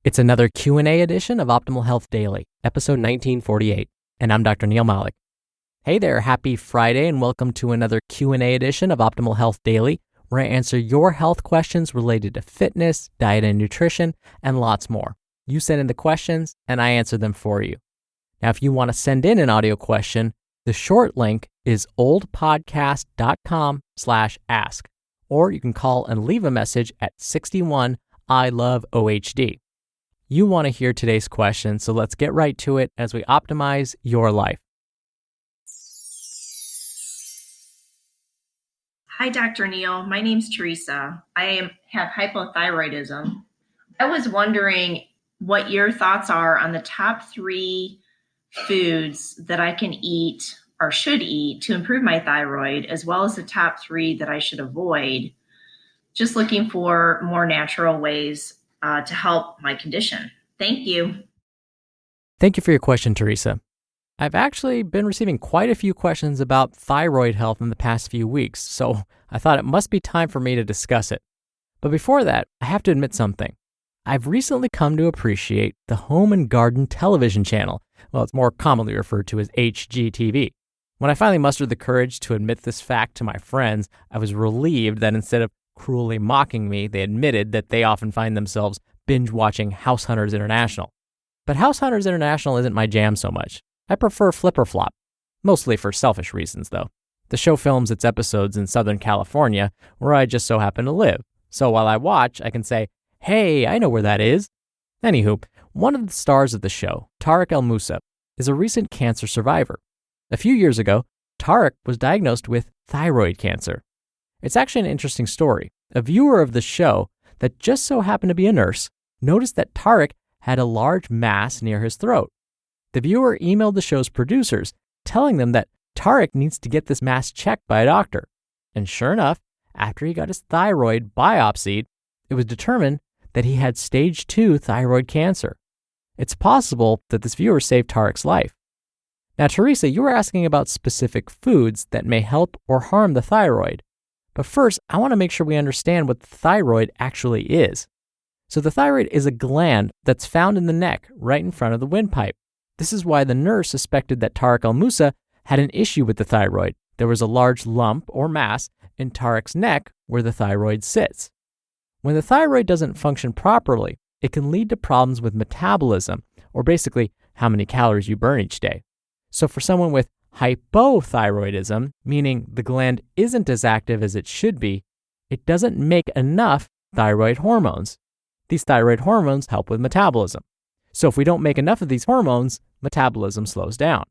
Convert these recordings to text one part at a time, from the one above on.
It's another Q&A edition of Optimal Health Daily, episode 1948, and I'm Dr. Neil Malik. Hey there, happy Friday, and welcome to another Q&A edition of Optimal Health Daily, where I answer your health questions related to fitness, diet and nutrition, and lots more. You send in the questions, and I answer them for you. Now, if you want to send in an audio question, the short link is oldpodcast.com/ask, or you can call and leave a message at 61 I love OHD. You want to hear today's question, so let's get right to it as we optimize your life. Hi, Dr. Neil. My name's Teresa. I have hypothyroidism. I was wondering what your thoughts are on the top 3 foods that I can eat or should eat to improve my thyroid, as well as the top 3 that I should avoid. Just looking for more natural ways to help my condition. Thank you. Thank you for your question, Teresa. I've actually been receiving quite a few questions about thyroid health in the past few weeks, so I thought it must be time for me to discuss it. But before that, I have to admit something. I've recently come to appreciate the Home and Garden television channel. Well, it's more commonly referred to as HGTV. When I finally mustered the courage to admit this fact to my friends, I was relieved that instead of cruelly mocking me, they admitted that they often find themselves binge-watching House Hunters International. But House Hunters International isn't my jam so much. I prefer Flip or Flop, mostly for selfish reasons, though. The show films its episodes in Southern California, where I just so happen to live. So while I watch, I can say, hey, I know where that is. Anywho, one of the stars of the show, Tariq El-Moussa, is a recent cancer survivor. A few years ago, Tariq was diagnosed with thyroid cancer. It's actually an interesting story. A viewer of the show that just so happened to be a nurse noticed that Tariq had a large mass near his throat. The viewer emailed the show's producers, telling them that Tariq needs to get this mass checked by a doctor. And sure enough, after he got his thyroid biopsied, it was determined that he had stage 2 thyroid cancer. It's possible that this viewer saved Tariq's life. Now, Teresa, you were asking about specific foods that may help or harm the thyroid. But first, I want to make sure we understand what the thyroid actually is. So the thyroid is a gland that's found in the neck right in front of the windpipe. This is why the nurse suspected that Tariq El-Moussa had an issue with the thyroid. There was a large lump or mass in Tariq's neck where the thyroid sits. When the thyroid doesn't function properly, it can lead to problems with metabolism, or basically how many calories you burn each day. So for someone with hypothyroidism, meaning the gland isn't as active as it should be, it doesn't make enough thyroid hormones. These thyroid hormones help with metabolism. So if we don't make enough of these hormones, metabolism slows down.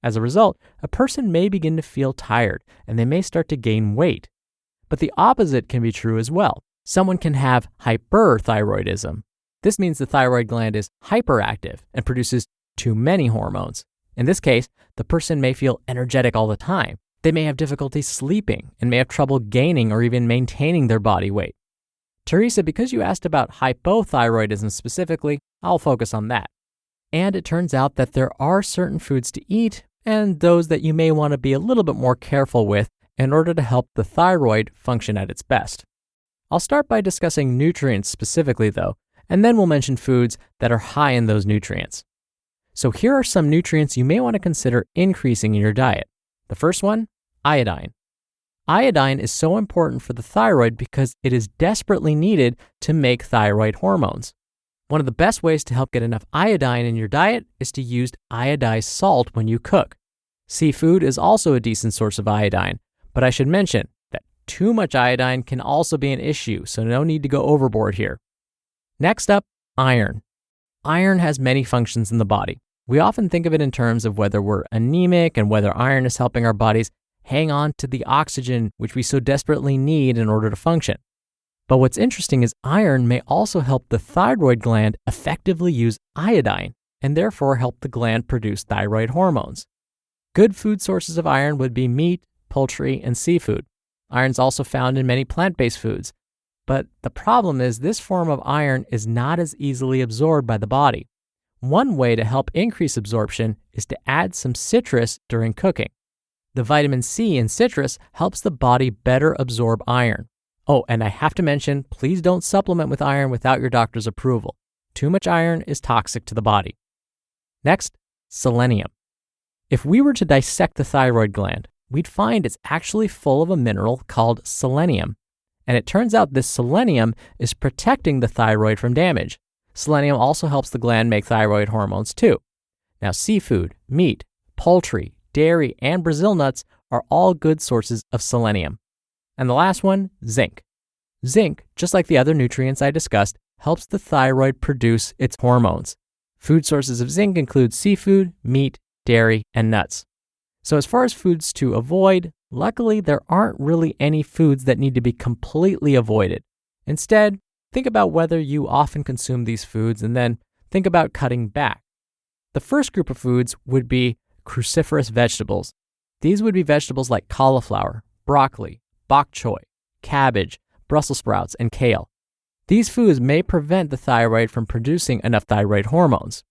As a result, a person may begin to feel tired and they may start to gain weight. But the opposite can be true as well. Someone can have hyperthyroidism. This means the thyroid gland is hyperactive and produces too many hormones. In this case, the person may feel energetic all the time. They may have difficulty sleeping and may have trouble gaining or even maintaining their body weight. Teresa, because you asked about hypothyroidism specifically, I'll focus on that. And it turns out that there are certain foods to eat and those that you may want to be a little bit more careful with in order to help the thyroid function at its best. I'll start by discussing nutrients specifically though, and then we'll mention foods that are high in those nutrients. So here are some nutrients you may want to consider increasing in your diet. The first one, iodine. Iodine is so important for the thyroid because it is desperately needed to make thyroid hormones. One of the best ways to help get enough iodine in your diet is to use iodized salt when you cook. Seafood is also a decent source of iodine, but I should mention that too much iodine can also be an issue, so no need to go overboard here. Next up, iron. Iron has many functions in the body. We often think of it in terms of whether we're anemic and whether iron is helping our bodies hang on to the oxygen which we so desperately need in order to function. But what's interesting is iron may also help the thyroid gland effectively use iodine and therefore help the gland produce thyroid hormones. Good food sources of iron would be meat, poultry, and seafood. Iron's also found in many plant-based foods. But the problem is this form of iron is not as easily absorbed by the body. One way to help increase absorption is to add some citrus during cooking. The vitamin C in citrus helps the body better absorb iron. Oh, and I have to mention, please don't supplement with iron without your doctor's approval. Too much iron is toxic to the body. Next, selenium. If we were to dissect the thyroid gland, we'd find it's actually full of a mineral called selenium. And it turns out this selenium is protecting the thyroid from damage. Selenium also helps the gland make thyroid hormones too. Now, seafood, meat, poultry, dairy, and Brazil nuts are all good sources of selenium. And the last one, zinc. Zinc, just like the other nutrients I discussed, helps the thyroid produce its hormones. Food sources of zinc include seafood, meat, dairy, and nuts. So as far as foods to avoid, luckily there aren't really any foods that need to be completely avoided. Instead, think about whether you often consume these foods and then think about cutting back. The first group of foods would be cruciferous vegetables. These would be vegetables like cauliflower, broccoli, bok choy, cabbage, Brussels sprouts, and kale. These foods may prevent the thyroid from producing enough thyroid hormones.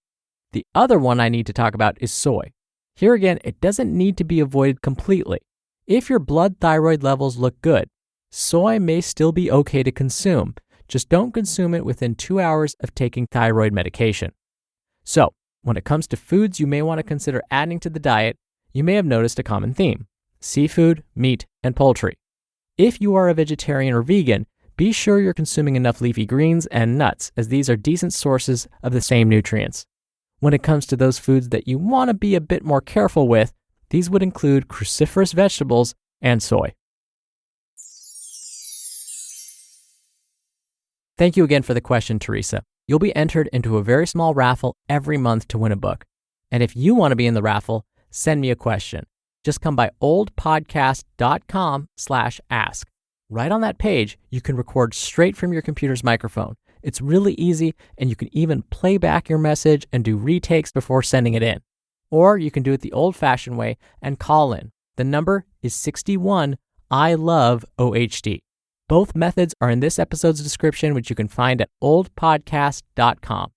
The other one I need to talk about is soy. Here again, it doesn't need to be avoided completely. If your blood thyroid levels look good, soy may still be okay to consume. Just don't consume it within 2 hours of taking thyroid medication. So, when it comes to foods you may want to consider adding to the diet, you may have noticed a common theme: seafood, meat, and poultry. If you are a vegetarian or vegan, be sure you're consuming enough leafy greens and nuts, as these are decent sources of the same nutrients. When it comes to those foods that you want to be a bit more careful with, these would include cruciferous vegetables and soy. Thank you again for the question, Teresa. You'll be entered into a very small raffle every month to win a book. And if you want to be in the raffle, send me a question. Just come by oldpodcast.com/ask. Right on that page, you can record straight from your computer's microphone. It's really easy, and you can even play back your message and do retakes before sending it in. Or you can do it the old-fashioned way and call in. The number is 61 I love OHD. Both methods are in this episode's description, which you can find at oldpodcast.com.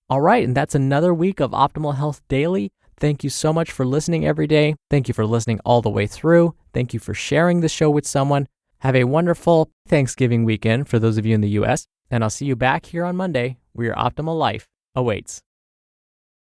All right, and that's another week of Optimal Health Daily. Thank you so much for listening every day. Thank you for listening all the way through. Thank you for sharing the show with someone. Have a wonderful Thanksgiving weekend for those of you in the U.S., and I'll see you back here on Monday where your optimal life awaits.